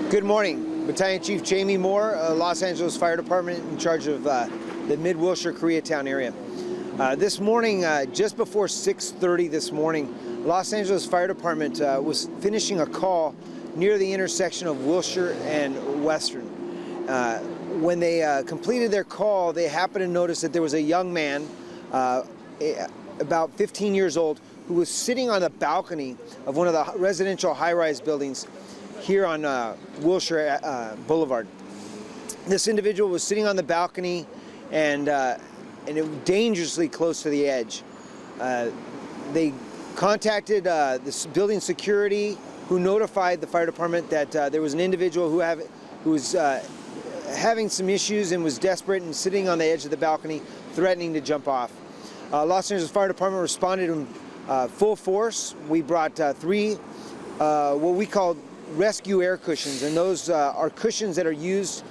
Good morning. Battalion Chief Jamie Moore, Los Angeles Fire Department, in charge of the mid-Wilshire Koreatown area. This morning, just before 6:30 this morning, Los Angeles Fire Department was finishing a call near the intersection of Wilshire and Western. When they completed their call, they happened to notice that there was a young man, about 15 years old, who was sitting on the balcony of one of the residential high-rise buildings here on Wilshire Boulevard. This individual was sitting on the balcony and it was dangerously close to the edge. They contacted this building security, who notified the fire department that there was an individual who was having some issues and was desperate and sitting on the edge of the balcony, threatening to jump off. Los Angeles Fire Department responded in full force. We brought three what we call rescue air cushions, and those are cushions that are used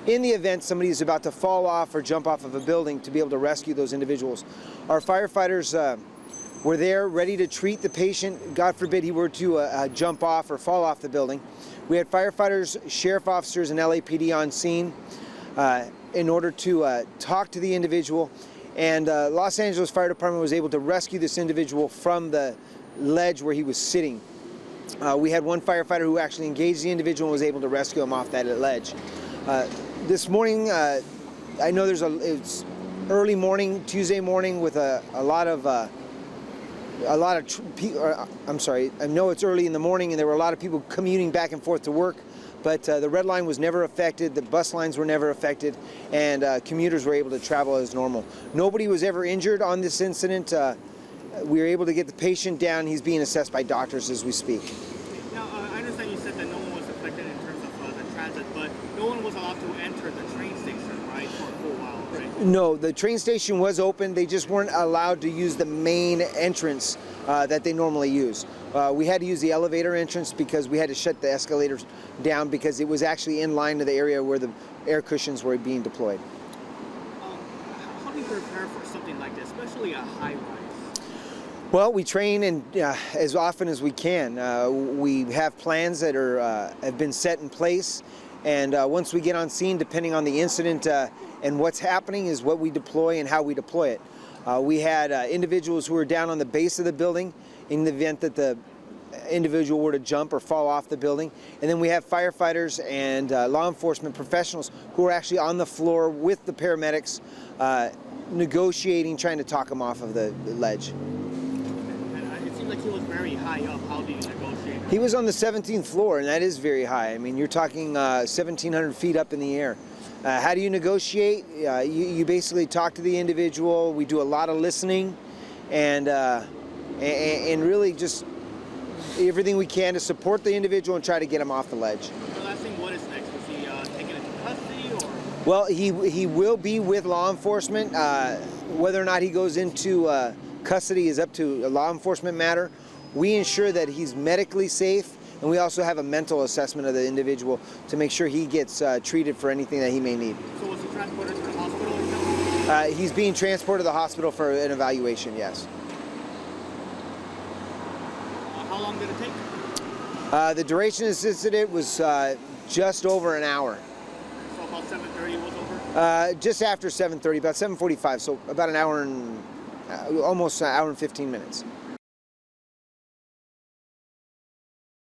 in the event somebody is about to fall off or jump off of a building to be able to rescue those individuals. Our firefighters were there ready to treat the patient, God forbid he were to jump off or fall off the building. We had firefighters, sheriff officers, and LAPD on scene in order to talk to the individual, and Los Angeles Fire Department was able to rescue this individual from the ledge where he was sitting. We had one firefighter who actually engaged the individual and was able to rescue him off that ledge. This morning, I know it's early morning, Tuesday morning, with I know it's early in the morning, and there were a lot of people commuting back and forth to work, but the red line was never affected, the bus lines were never affected, and commuters were able to travel as normal. Nobody was ever injured on this incident. We were able to get the patient down. He's being assessed by doctors as we speak. Now, I understand you said that no one was affected in terms of the transit, but no one was allowed to enter the train station, right, for a whole while, right? No, the train station was open. They just weren't allowed to use the main entrance that they normally use. We had to use the elevator entrance because we had to shut the escalators down because it was actually in line to the area where the air cushions were being deployed. How do you prepare for something like this, especially a high-rise? Well, we train as often as we can. We have plans that have been set in place, and once we get on scene, depending on the incident and what's happening, is what we deploy and how we deploy it. We had individuals who were down on the base of the building in the event that the individual were to jump or fall off the building, and then we have firefighters and law enforcement professionals who are actually on the floor with the paramedics, negotiating, trying to talk them off of the ledge. Like he was very high up. How do you negotiate? He was on the 17th floor, and that is very high. I mean, you're talking 1,700 feet up in the air. How do you negotiate? You basically talk to the individual. We do a lot of listening, and really just everything we can to support the individual and try to get him off the ledge. The last thing, what is next? Was he taken into custody, or? Well, he will be with law enforcement. Whether or not he goes into custody is up to a law enforcement matter. We ensure that he's medically safe, and we also have a mental assessment of the individual to make sure he gets treated for anything that he may need. So was he transported to the hospital? He's being transported to the hospital for an evaluation, yes. How long did it take? The duration of this incident was just over an hour. So about 7:30 was over? Just after 7:30, about 7:45, so about an hour and almost an hour and 15 minutes.